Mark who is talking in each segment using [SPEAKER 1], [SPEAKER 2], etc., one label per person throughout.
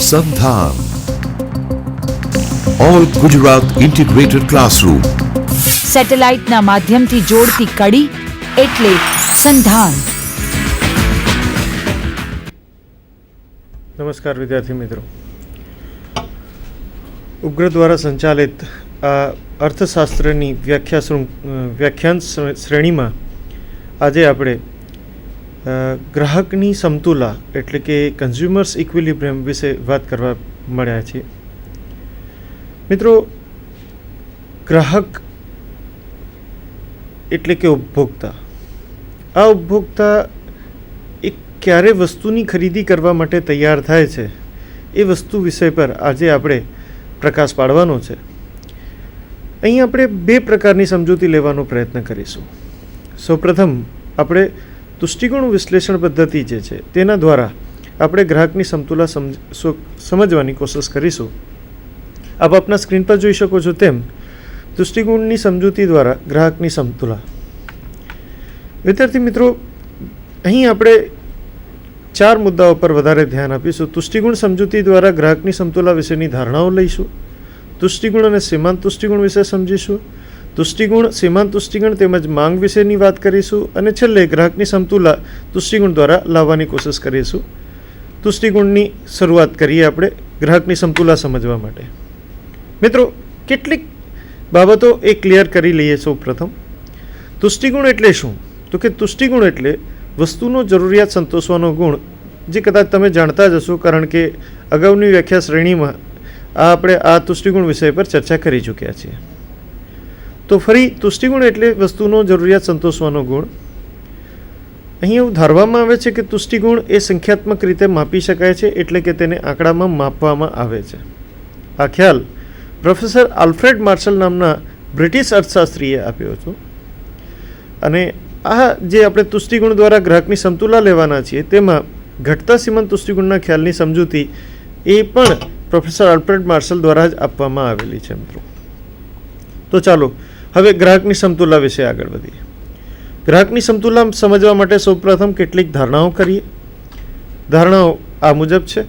[SPEAKER 1] સંધાન all Gujarat integrated classroom.
[SPEAKER 2] સેટેલાઇટના માધ્યમથી જોડતી કડી એટલે સંધાન.
[SPEAKER 3] નમસ્કાર વિદ્યાર્થી મિત્રો. ઉપગ્રહ દ્વારા સંચાલિત આ અર્થશાસ્ત્રની વ્યાખ્યાન શ્રેણીમાં આજે આપણે ગ્રાહકની સમતુલા એટલે કે કન્ઝ્યુમર્સ ઇક્વિલિબ્રિયમ વિશે વાત કરવા મળ્યા છીએ. મિત્રો, ગ્રાહક એટલે કે ઉપભોક્તા. આ ઉપભોક્તા એક ક્યારે વસ્તુની ખરીદી કરવા માટે તૈયાર થાય છે એ વસ્તુ વિષય પર આજે આપણે પ્રકાશ પાડવાનો છે. અહીં આપણે બે પ્રકારની સમજૂતી લેવાનો પ્રયત્ન કરીશું. સૌપ્રથમ આપણે તુષ્ટિગુણ વિશ્લેષણ પદ્ધતિ જે છે તેના દ્વારા આપણે ગ્રાહકની સમતુલા સમજવાની કોશિશ કરીશું. આપ આપના સ્ક્રીન પર જોઈ શકો છો તેમ તુષ્ટિગુણની સમજૂતી દ્વારા ગ્રાહકની સમતુલા. વિદ્યાર્થી મિત્રો, અહીં આપણે 4 મુદ્દાઓ પર વધારે ધ્યાન આપીશું. તુષ્ટિગુણ સમજૂતી દ્વારા ગ્રાહકની સમતુલા વિશેની ધારણાઓ લઈશું. તુષ્ટિગુણ અને સીમાંત તુષ્ટિગુણ વિશે સમજીશું. તુષ્ટિગુણ, સીમાંત તુષ્ટિગુણ તેમજ માંગ વિશેની વાત કરીશું. અને છેલ્લે ગ્રાહકની સમતુલા તુષ્ટિગુણ દ્વારા લાવવાની કોશિશ કરીશું. તુષ્ટિગુણની શરૂઆત કરીએ આપણે ગ્રાહકની સમતુલા સમજવા માટે. મિત્રો, કેટલીક બાબતો એ ક્લિયર કરી લઈએ. સૌ પ્રથમ તુષ્ટિગુણ એટલે શું? તો કે તુષ્ટિગુણ એટલે વસ્તુનો જરૂરિયાત સંતોષવાનો ગુણ, જે કદાચ તમે જાણતા જ હશો કારણ કે અગાઉની વ્યાખ્યા શ્રેણીમાં આપણે આ તુષ્ટિગુણ વિષય પર ચર્ચા કરી ચૂક્યા છીએ. તો ફરી તુષ્ટિગુણ એટલે વસ્તુનો જરૂરિયાત સંતોષવાનો ગુણ. અહીં એવું ધારવામાં આવે છે કે તુષ્ટિગુણ એ સંખ્યાત્મક રીતે માપી શકાય છે, એટલે કે તેને આંકડામાં માપવામાં આવે છે. આ ખ્યાલ પ્રોફેસર આલ્ફ્રેડ માર્શલ નામના બ્રિટિશ અર્થશાસ્ત્રીએ આપ્યો હતો. અને આ જે આપણે તુષ્ટિગુણ દ્વારા ગ્રાહકની સમતુલા લેવાના છીએ તેમાં ઘટતા સીમાંત તુષ્ટિગુણના ખ્યાલની સમજૂતી એ પણ પ્રોફેસર આલ્ફ્રેડ માર્શલ દ્વારા જ આપવામાં આવેલી છે. મિત્રો, તો ચાલો હવે ગ્રાહકની સમતુલા વિશે આગળ વધીએ. ગ્રાહકની સમતુલા સમજવા માટે સૌપ્રથમ કેટલીક ધારણાઓ કરીએ. ધારણાઓ આ મુજબ છે.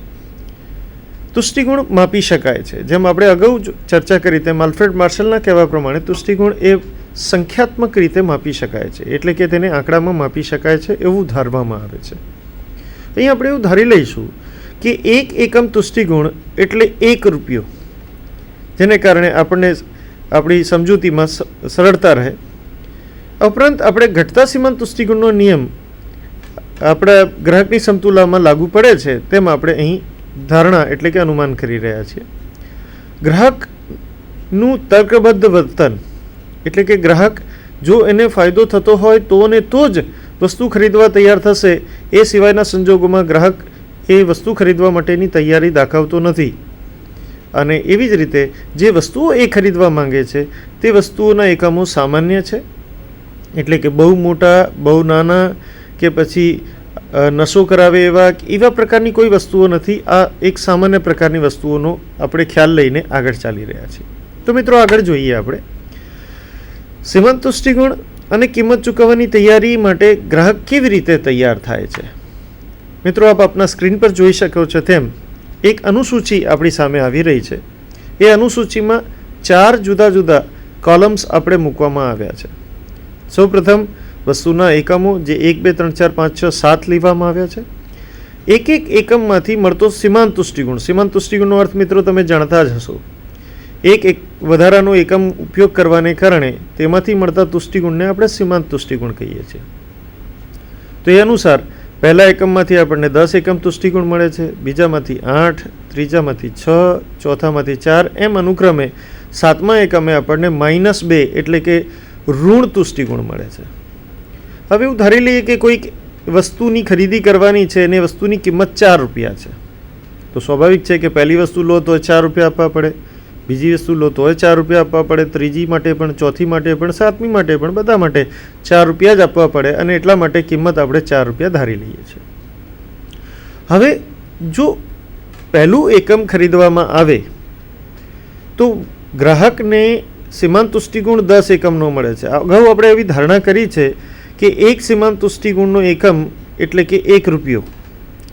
[SPEAKER 3] તુષ્ટિગુણ માપી શકાય છે. જેમ આપણે અગાઉ ચર્ચા કરી તેમ આલ્ફ્રેડ માર્શલના કહેવા પ્રમાણે તુષ્ટિગુણ એ સંખ્યાત્મક રીતે માપી શકાય છે, એટલે કે તેને આંકડામાં માપી શકાય છે એવું ધારવામાં આવે છે. અહીં આપણે એવું ધારી લઈશું કે 1 એકમ તુષ્ટિગુણ એટલે 1 રૂપિયો, જેને કારણે આપણને આપણી સમજૂતીમાં સરળતા રહે. ઉપરાંત આપણે ઘટતા સીમાંત તુષ્ટિગુણનો નિયમ આપણા ગ્રાહકની સમતુલામાં લાગુ પડે છે તેમ આપણે અહીં ધારણા એટલે કે અનુમાન કરી રહ્યા છીએ. ગ્રાહકનું તર્કબદ્ધ વર્તન એટલે કે ગ્રાહક જો એને ફાયદો થતો હોય તો ને તો જ વસ્તુ ખરીદવા તૈયાર થશે, એ સિવાયના સંજોગોમાં ગ્રાહક એ વસ્તુ ખરીદવા માટેની તૈયારી દાખવતો નથી. અને એવી જ રીતે જે વસ્તુઓ એ ખરીદવા માંગે છે તે વસ્તુઓના એકમો સામાન્ય છે, એટલે કે બહુ મોટા, બહુ નાના કે પછી નશો કરાવે એવા પ્રકારની કોઈ વસ્તુઓ નથી. આ એક સામાન્ય પ્રકારની વસ્તુઓનો આપણે ખ્યાલ લઈને આગળ ચાલી રહ્યા છીએ. તો મિત્રો, આગળ જોઈએ આપણે સીમાંત તુષ્ટિગુણ અને કિંમત ચૂકવવાની તૈયારી માટે ગ્રાહક કેવી રીતે તૈયાર થાય છે. મિત્રો, આપ આપના સ્ક્રીન પર જોઈ શકો છો તેમ એક અનુસૂચિ આપણી સામે આવી રહી છે. એ અનુસૂચિમાં 4 જુદા જુદા કોલમ્સ આપણે મૂકવામાં આવ્યા છે. સૌપ્રથમ વસ્તુના એકમો જે 1, 2, 3, 4, 5, 6, 7 લેવામાં આવ્યા છે. એક એકમમાંથી મળતો સીમાંત તુષ્ટિગુણ. સીમાંત તુષ્ટિગુણનો અર્થ મિત્રો તમે જાણતા જ હશો. એક વધારાનો એકમ ઉપયોગ કરવાને કારણે તેમાંથી મળતા તુષ્ટિગુણને આપણે સીમાંત તુષ્ટિગુણ કહીએ છીએ. તો એ અનુસાર પહેલા એકમમાંથી આપણને 10 એકમ તુષ્ટિગુણ મળે છે, બીજામાંથી 8, ત્રીજામાંથી 6, ચોથામાંથી 4, એમ અનુક્રમે 7મા એકમે આપણને -2 એટલે કે ઋણ તુષ્ટિગુણ મળે છે. હવે એવું ધારી લઈએ કે કોઈક વસ્તુની ખરીદી કરવાની છે અને વસ્તુની કિંમત 4 રૂપિયા છે. તો સ્વાભાવિક છે કે પહેલી વસ્તુ લો તો 4 રૂપિયા આપવા પડે, બીજી વસ્તુ લો તો 4 રૂપિયા આપવા પડે, ત્રીજી માટે પણ, ચોથી માટે પણ, 7મી માટે પણ, બધા માટે 4 રૂપિયા જ આપવા પડે. અને એટલા માટે કિંમત આપણે 4 રૂપિયા ધારી લઈએ છીએ. હવે જો પહેલું એકમ ખરીદવામાં આવે તો ગ્રાહકને સીમાંત તુષ્ટિગુણ 10 એકમનો મળે છે. અગાઉ આપણે એવી ધારણા કરી છે કે એક સીમાંત તુષ્ટિગુણનો એકમ એટલે કે 1 રૂપિયો,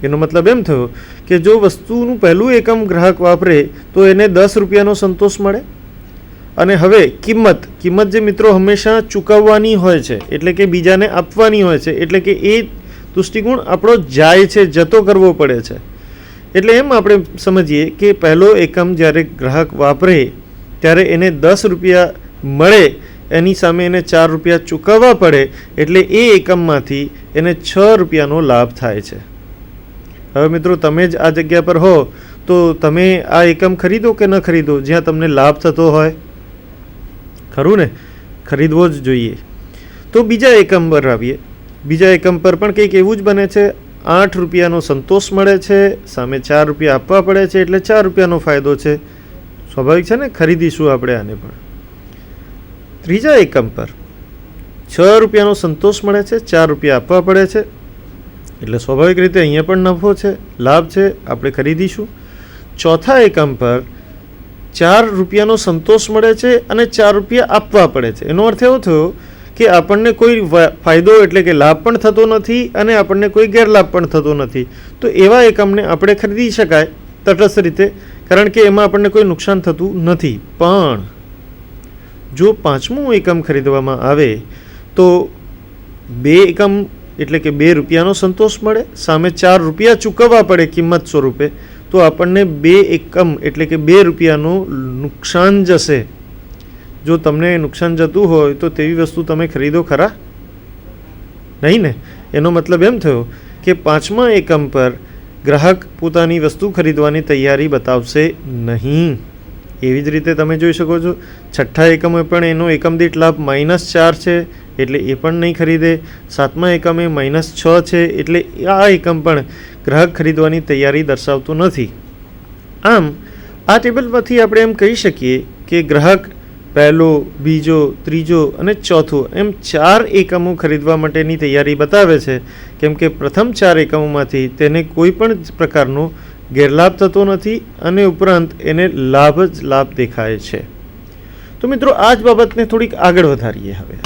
[SPEAKER 3] એનો મતલબ એમ થયો કે જો વસ્તુનું પહેલું એકમ ગ્રાહક વાપરે તો એને 10 રૂપિયાનો સંતોષ મળે, અને હવે કિંમત જે મિત્રો હંમેશા ચૂકવવાની હોય છે, એટલે કે બીજાને આપવાની હોય છે, એટલે કે એ દૃષ્ટિકોણ આપણો જાય છે, જતો કરવો પડે છે. એટલે એમ આપણે સમજીએ કે પહેલો એકમ જ્યારે ગ્રાહક વાપરે ત્યારે એને 10 રૂપિયા મળે, એની સામે એને 4 રૂપિયા ચૂકવવા પડે, એટલે એ એકમમાંથી એને 6 રૂપિયાનો લાભ થાય છે. હવે મિત્રો તમે જ આ જગ્યા પર હો તો તમે આ એકમ ખરીદો કે ન ખરીદો જ્યાં તમને લાભ થતો હોય? ખરું ને, ખરીદવો જ જોઈએ. તો બીજા એકમ પર આવીએ. બીજા એકમ પર પણ કંઈક એવું જ બને છે. 8 રૂપિયાનો સંતોષ મળે છે, સામે 4 રૂપિયા આપવા પડે છે, એટલે 4 રૂપિયાનો ફાયદો છે. સ્વાભાવિક છે ને, ખરીદીશું આપણે આને પણ. ત્રીજા એકમ પર 6 રૂપિયાનો સંતોષ મળે છે, 4 રૂપિયા આપવા પડે છે, એટલે સ્વાભાવિક રીતે અહીંયા પણ નફો છે, લાભ છે, આપણે ખરીદીશું. ચોથા એકમ પર 4 રૂપિયાનો સંતોષ મળે છે અને 4 રૂપિયા આપવા પડે છે. એનો અર્થ એવો થયો કે આપણને કોઈ ફાયદો એટલે કે લાભ પણ થતો નથી અને આપણને કોઈ ગેરલાભ પણ થતો નથી. તો એવા એકમને આપણે ખરીદી શકાય તટસ્થ રીતે, કારણ કે એમાં આપણને કોઈ નુકસાન થતું નથી. પણ જો પાંચમું એકમ ખરીદવામાં આવે તો 2 એકમ એટલે કે 2 રૂપિયાનો સંતોષ મળે, સામે 4 રૂપિયા ચૂકવવા પડે કિંમત સ્વરૂપે, તો આપણને 2 એકમ એટલે કે 2 રૂપિયાનું નુકસાન જશે. જો તમને નુકસાન જતું હોય તો તેવી વસ્તુ તમે ખરીદો ખરા? નહીં ને. એનો મતલબ એમ થયો કે પાંચમા એકમ પર ગ્રાહક પોતાની વસ્તુ ખરીદવાની તૈયારી બતાવશે નહીં. એવી જ રીતે તમે જોઈ શકો છો છઠ્ઠા એકમે પણ એનો એકમ દીઠ લાભ -4 છે, એટલે એ પણ નહીં ખરીદે. સાતમા એકમે -6 છે, એટલે આ એકમ પણ ગ્રાહક ખરીદવાની તૈયારી દર્શાવતો નથી. આમ આ ટેબલમાંથી આપણે એમ કહી શકીએ કે ગ્રાહક પહેલો, બીજો, ત્રીજો અને ચોથો એમ 4 એકમો ખરીદવા માટેની તૈયારી બતાવે છે, કેમ કે પ્રથમ 4 એકમોમાંથી તેને કોઈ પણ પ્રકારનો ગેરલાભ થતો નથી અને ઉપરાંત એને લાભ જ લાભ દેખાય છે. તો મિત્રો આ જ બાબતને થોડીક આગળ વધારીએ. હવે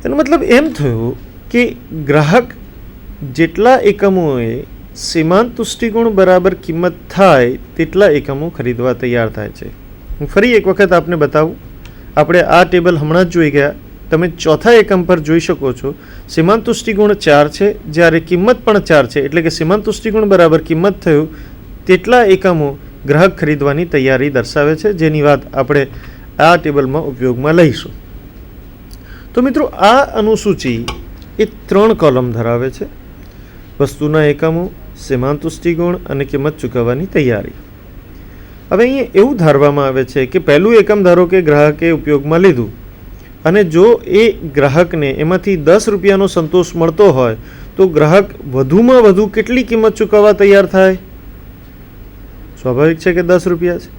[SPEAKER 3] એનો મતલબ એમ થયો કે ગ્રાહક જેટલા એકમોએ સીમાંત તુષ્ટિગુણ બરાબર કિંમત થાય તેટલા એકમો ખરીદવા તૈયાર થાય છે. હું ફરી એક વખત આપને બતાવું. આપણે આ ટેબલ હમણાં જ જોઈ ગયા. તમે ચોથા એકમ પર જોઈ શકો છો સીમાંત તુષ્ટિગુણ 4 છે, જ્યારે કિંમત પણ 4 છે, એટલે કે સીમાંત તુષ્ટિગુણ બરાબર કિંમત થયું તેટલા એકમો ગ્રાહક ખરીદવાની તૈયારી દર્શાવે છે, જેની વાત આપણે આ ટેબલમાં ઉપયોગમાં લઈશું. તો મિત્રો આ અનુસૂચિ એ 3 કોલમ ધરાવે છે: વસ્તુના એકમો, સીમાંત તુષ્ટિગુણ અને કિંમત ચૂકવવાની તૈયારી. હવે અહીંયા એવું ધારવામાં આવે છે કે પહેલું એકમ ધારો કે ગ્રાહકે ઉપયોગમાં લીધું અને જો એ ગ્રાહકને એમાંથી 10 રૂપિયાનો સંતોષ મળતો હોય તો ગ્રાહક વધુમાં વધુ કેટલી કિંમત ચૂકવવા તૈયાર થાય? સ્વાભાવિક છે કે 10 રૂપિયા છે,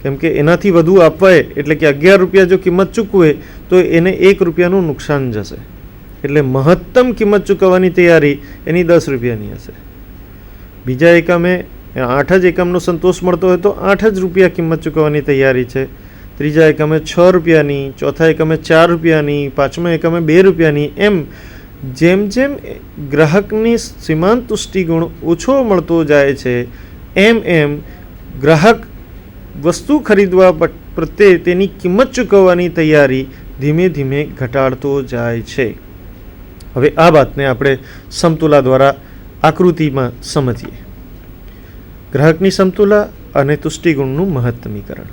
[SPEAKER 3] કેમ કે એનાથી વધુ આપવાય એટલે કે 11 રૂપિયા જો કિંમત ચૂકવે તો એને 1 રૂપિયાનું નુકસાન જશે. એટલે મહત્તમ કિંમત ચૂકવવાની તૈયારી એની 10 રૂપિયાની હશે. બીજા એકમે 8 જ એકમનો સંતોષ મળતો હોય તો 8 જ રૂપિયા કિંમત ચૂકવવાની તૈયારી છે. ત્રીજા એકમે 6 રૂપિયાની, ચોથા એકમે 4 રૂપિયાની, પાંચમા એકમે 2 રૂપિયાની. એમ જેમ જેમ ગ્રાહકની સીમાંત તુષ્ટિગુણ ઓછો મળતો જાય છે એમ એમ ગ્રાહક વસ્તુ ખરીદવા પ્રત્યે તેની કિંમત ચૂકવવાની તૈયારી ધીમે ધીમે ઘટાડતો જાય છે. હવે આ વાતને આપણે સમતુલા દ્વારા આકૃતિમાં સમજીએ. ગ્રાહકની સમતુલા અને તુષ્ટિગુણનું મહત્તમીકરણ.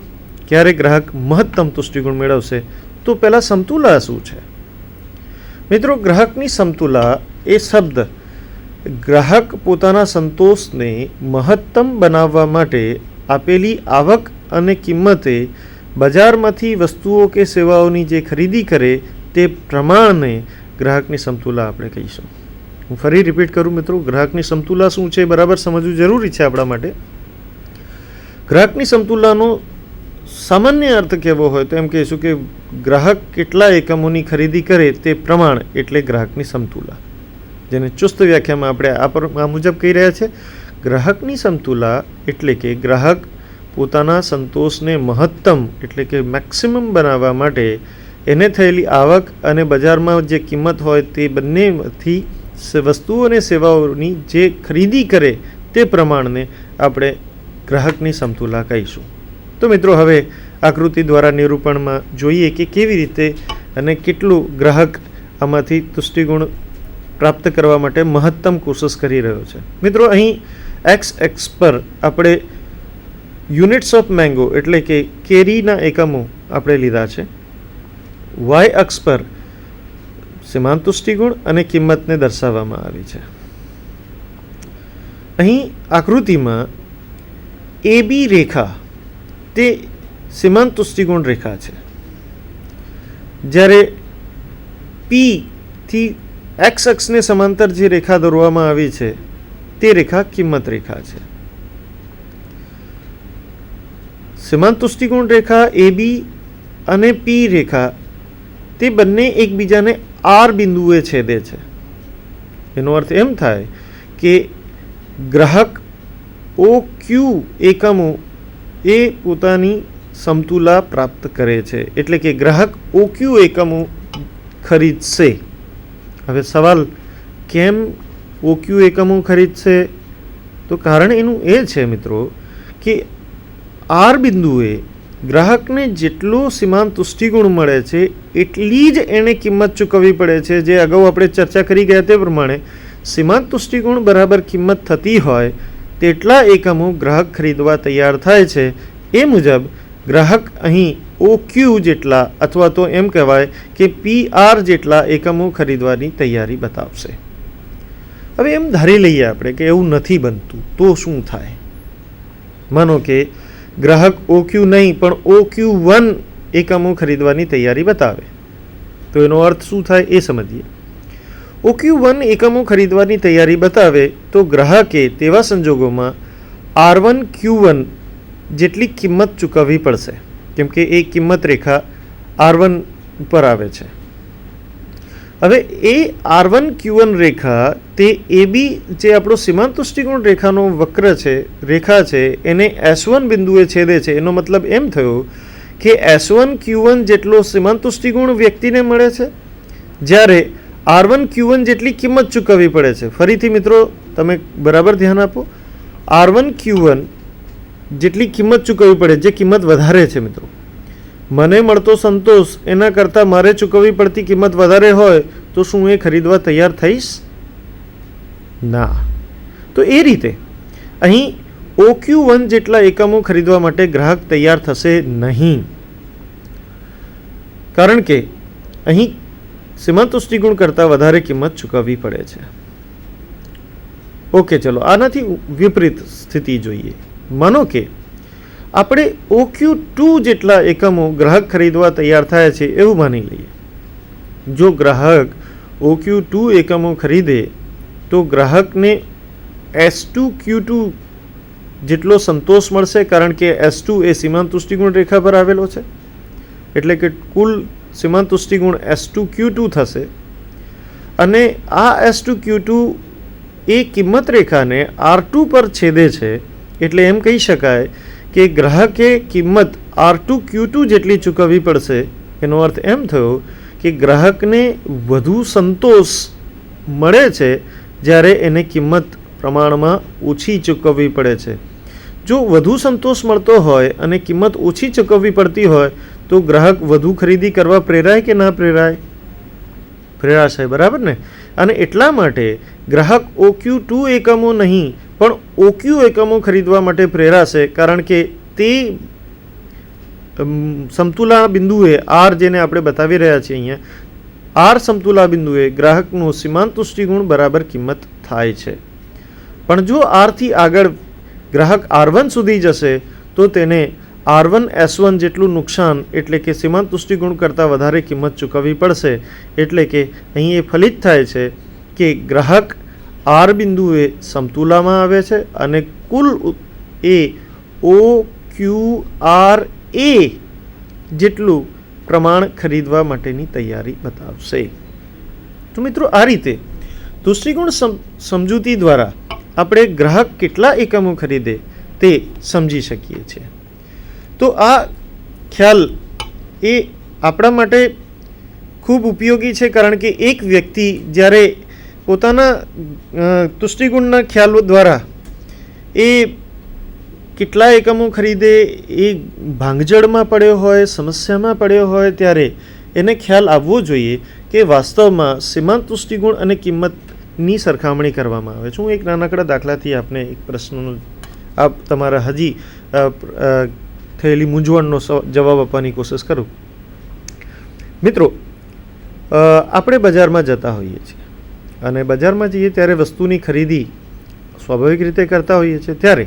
[SPEAKER 3] ક્યારે ગ્રાહક મહત્તમ તુષ્ટિગુણ મેળવશે? તો પહેલાં સમતુલા શું છે? મિત્રો, ગ્રાહકની સમતુલા એ શબ્દ ગ્રાહક પોતાના સંતોષને મહત્તમ બનાવવા માટે આપેલી આવક અને કિંમતે બજારમાંથી વસ્તુઓ કે સેવાઓની જે ખરીદી કરે તે પ્રમાણે ગ્રાહકની સમતુલા આપણે કહીશું. હું ફરી રિપીટ કરું મિત્રો, ગ્રાહકની સમતુલા શું છે બરાબર સમજવું જરૂરી છે આપણા માટે. ગ્રાહકની સમતુલાનો સામાન્ય અર્થ કેવો હોય તો એમ કહીશું કે ગ્રાહક કેટલા એકમોની ખરીદી કરે તે પ્રમાણ એટલે ગ્રાહકની સમતુલા, જેને ચુસ્ત વ્યાખ્યામાં આપણે આ મુજબ કહી રહ્યા છે. ગ્રાહકની સમતુલા એટલે કે ગ્રાહક પોતાના સંતોષને મહત્તમ એટલે કે મેક્સિમમ બનાવવા માટે એને થયેલી આવક અને બજારમાં જે કિંમત હોય તે બંનેથી વસ્તુઓ અને સેવાઓની જે ખરીદી કરે તે પ્રમાણને આપણે ગ્રાહકની સમતુલા કહીશું. તો મિત્રો, હવે આકૃતિ દ્વારા નિરૂપણમાં જોઈએ કે કેવી રીતે અને કેટલું ગ્રાહક આમાંથી તુષ્ટિગુણ પ્રાપ્ત કરવા માટે મહત્તમ કોશિશ કરી રહ્યો છે. મિત્રો, અહીં એક્સ પર આપણે યુનિટ્સ ઓફ મેંગો એટલે કે કેરીના એકમો આપણે લીધા છે. વાય અક્ષ પર સીમાંત તુષ્ટિગુણ અને કિંમતને દર્શાવવામાં આવી છે. અહીં આકૃતિમાં AB રેખા તે સીમાંત તુષ્ટિગુણ રેખા છે, જ્યારે P થી એક્સ અક્ષને સમાંતર જે રેખા દોરવામાં આવી છે તે રેખા કિંમત રેખા છે. સીમાંત તુષ્ટિગુણ રેખા AB અને P રેખા તે બંને એકબીજાને R બિંદુએ છેદે છે. એનો અર્થ એમ થાય કે ગ્રાહક OQ એકમો એ પોતાની સમતુલા પ્રાપ્ત કરે છે, એટલે કે ગ્રાહક OQ એકમો ખરીદશે. હવે સવાલ, કેમ OQ એકમો ખરીદશે? તો કારણ એનું એ છે મિત્રો કે R બિંદુએ ગ્રાહકને જેટલો સીમાંત તુષ્ટિગુણ મળે છે એટલી જ એને કિંમત ચૂકવવી પડે છે. જે અગાઉ આપણે ચર્ચા કરી ગયા તે પ્રમાણે સીમાંત તુષ્ટિગુણ બરાબર કિંમત થતી હોય તેટલા એકમો ગ્રાહક ખરીદવા તૈયાર થાય છે. એ મુજબ ગ્રાહક અહીં OQ જેટલા અથવા તો એમ કહેવાય કે PR જેટલા એકમો ખરીદવાની તૈયારી બતાવશે. હવે એમ ધારી લઈએ આપણે કે એવું નથી બનતું, તો શું થાય? માનો કે ગ્રાહક OQ નહીં પણ OQ1 એકમો ખરીદવાની તૈયારી બતાવે, તો એનો અર્થ શું થાય એ સમજીએ. OQ1 એકમો ખરીદવાની તૈયારી બતાવે તો ગ્રાહકે તેવા સંજોગોમાં R1Q1 જેટલી કિંમત ચૂકવવી પડશે, કેમ કે એ કિંમત રેખા R1 ઉપર આવે છે. હવે એ R1Q1 રેખા તે AB જે આપણો સીમાંત તુષ્ટિગુણ રેખાનો વક્ર છે, રેખા છે, એને S1 બિંદુએ છેદે છે. એનો મતલબ એમ થયો કે S1Q1 જેટલો સીમાંત તુષ્ટિગુણ વ્યક્તિને મળે છે, જ્યારે R1Q1 જેટલી કિંમત ચૂકવવી પડે છે. ફરીથી મિત્રો તમે બરાબર ધ્યાન આપો, R1Q1 જેટલી કિંમત ચૂકવવી પડે, જે કિંમત વધારે છે મિત્રો, મને મળતો સંતોષ એના કરતાં મારે ચૂકવવી પડતી કિંમત વધારે હોય તો શું એ ખરીદવા તૈયાર થઈશ? ના. તો એ રીતે અહીં OQ1 જેટલા એકમો ખરીદવા માટે ગ્રાહક તૈયાર થશે નહીં, કારણ કે અહીં સીમાંત તુષ્ટિગુણ કરતાં વધારે કિંમત ચૂકવવી પડે છે. ઓકે, ચલો આનાથી વિપરીત સ્થિતિ જોઈએ. માનો કે આપણે OQ2 જેટલા એકમો ગ્રાહક ખરીદવા તૈયાર થાય છે એવું માની લઈએ. જો ગ્રાહક OQ2 એકમો ખરીદે તો ગ્રાહકને S2Q2 જેટલો સંતોષ મળશે, કારણ કે S2 એ સીમાંત તુષ્ટિગુણ રેખા પર આવેલો છે, એટલે કે કુલ સીમાંત તુષ્ટિગુણ S2Q2 થશે. અને આ S2Q2 એ કિંમત રેખાને R2 પર છેદે છે, એટલે એમ કહી શકાય કે ગ્રાહકે કિંમત R2Q2 જેટલી ચૂકવવી પડશે. એનો અર્થ એમ થયો કે ગ્રાહકને વધુ સંતોષ મળે છે જ્યારે એને કિંમત પ્રમાણમાં ઓછી ચૂકવવી પડે છે. જો વધુ સંતોષ મળતો હોય અને કિંમત ઓછી ચૂકવવી પડતી હોય તો ગ્રાહક વધુ ખરીદી કરવા પ્રેરાય કે ના પ્રેરાય? પ્રેરાશે, બરાબર ને? અને એટલા માટે ગ્રાહક OQ2 એકમો નહીં પણ OQ એકમો ખરીદવા માટે પ્રેરાશે, કારણ કે તે સમતુલા બિંદુએ R, જેને આપણે બતાવી રહ્યા છીએ અહીંયા, R સમતુલા બિંદુએ ગ્રાહકનું સીમાંત તુષ્ટિગુણ બરાબર કિંમત થાય છે. પણ જો R થી આગળ ગ્રાહક R1 સુધી જશે તો તેને R1 S1 જેટલું નુકસાન, એટલે કે સીમાંત તુષ્ટિગુણ કરતાં વધારે કિંમત ચૂકવવી પડશે. એટલે કે અહીં એ ફલિત થાય છે કે ગ્રાહક R બિંદુએ સમતુલામાં આવે છે અને કુલ એ OQRA જેટલું પ્રમાણ ખરીદવા માટેની તૈયારી બતાવશે. તો મિત્રો, આ રીતે તુષ્ટિગુણ સમજૂતી દ્વારા આપણે ગ્રાહક કેટલા એકમો ખરીદે તે સમજી શકીએ છીએ. તો આ ખ્યાલ એ આપણા માટે ખૂબ ઉપયોગી છે, કારણ કે એક વ્યક્તિ જ્યારે પોતાના તુષ્ટિગુણના ખ્યાલો દ્વારા એ કેટલા એકમો ખરીદે, એ ભાંગજળમાં પડ્યો હોય, સમસ્યામાં પડ્યો હોય, ત્યારે એને ખ્યાલ આવવો જોઈએ કે વાસ્તવમાં સીમાંત તુષ્ટિગુણ અને કિંમતની સરખામણી કરવામાં આવે છે. હું એક નાનકડા દાખલાથી આપને એક પ્રશ્નનો આપ તમારા હજી થયેલી મૂંઝવણનો જવાબ આપવાની કોશિશ કરું. મિત્રો, આપણે બજારમાં જતા હોઈએ છીએ અને બજારમાં જઈએ ત્યારે વસ્તુની ખરીદી સ્વાભાવિક રીતે કરતા હોઈએ છીએ. ત્યારે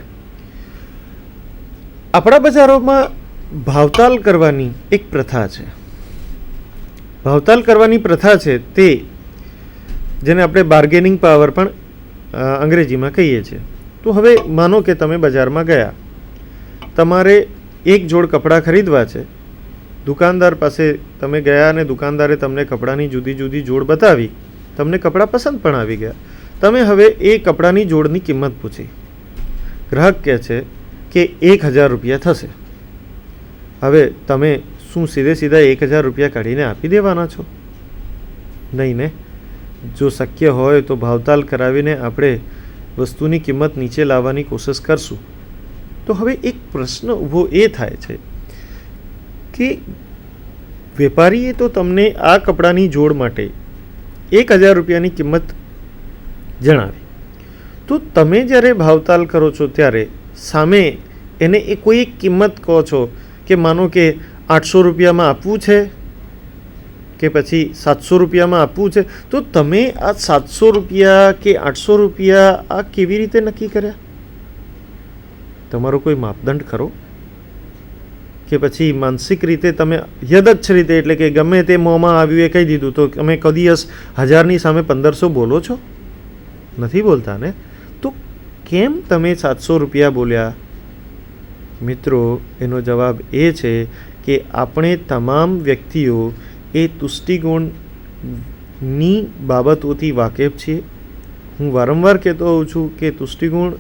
[SPEAKER 3] આપણા બજારોમાં ભાવતાલ કરવાની એક પ્રથા છે. ભાવતાલ કરવાની પ્રથા છે તે જેને આપણે બાર્ગેનિંગ પાવર પણ અંગ્રેજીમાં કહીએ છીએ. તો હવે માનો કે તમે બજારમાં ગયા, તમારે એક જોડ કપડાં ખરીદવા છે. દુકાનદાર પાસે તમે ગયા અને દુકાનદારે તમને કપડાની જુદી જુદી જોડ બતાવી, તમને કપડાં પસંદ પણ આવી ગયા. તમે હવે એ કપડાની જોડની કિંમત પૂછી. ગ્રાહક કહે છે કે 1000 રૂપિયા થશે. હવે તમે શું સીધે સીધા 1000 રૂપિયા કાઢીને આપી દેવાના છો? નહીં ને. જો શક્ય હોય તો ભાવતાલ કરાવીને આપણે વસ્તુની કિંમત નીચે લાવવાની કોશિશ કરશું. તો હવે એક પ્રશ્ન ઊભો એ થાય છે કે વેપારીએ તો તમને આ કપડાની જોડ માટે 1000 રૂપિયાની કિંમત જણાવી, તો તમે જ્યારે ભાવતાલ કરો છો ત્યારે સામે એને એ કોઈ એક કિંમત કહો છો કે માનો કે 800 રૂપિયામાં આપવું છે કે પછી 700 રૂપિયામાં આપવું છે. તો તમે આ 700 રૂપિયા કે 800 રૂપિયા આ કેવી રીતે નક્કી કર્યા? તમારો કોઈ માપદંડ ખરો? કે પછી માનસિક રીતે તમે યદચ્છ રીતે, એટલે કે ગમે તે મોંમાં આવ્યું એ કહી દીધું, તો તમે કદી 1000ની સામે 1500 બોલો છો? નથી બોલતા ને. તો કેમ તમે 700 રૂપિયા બોલ્યા? મિત્રો, એનો જવાબ એ છે કે આપણે તમામ વ્યક્તિઓ એ તુષ્ટિગુણની બાબતોથી વાકેફ છીએ. હું વારંવાર કહેતો હોઉં છું કે તુષ્ટિગુણ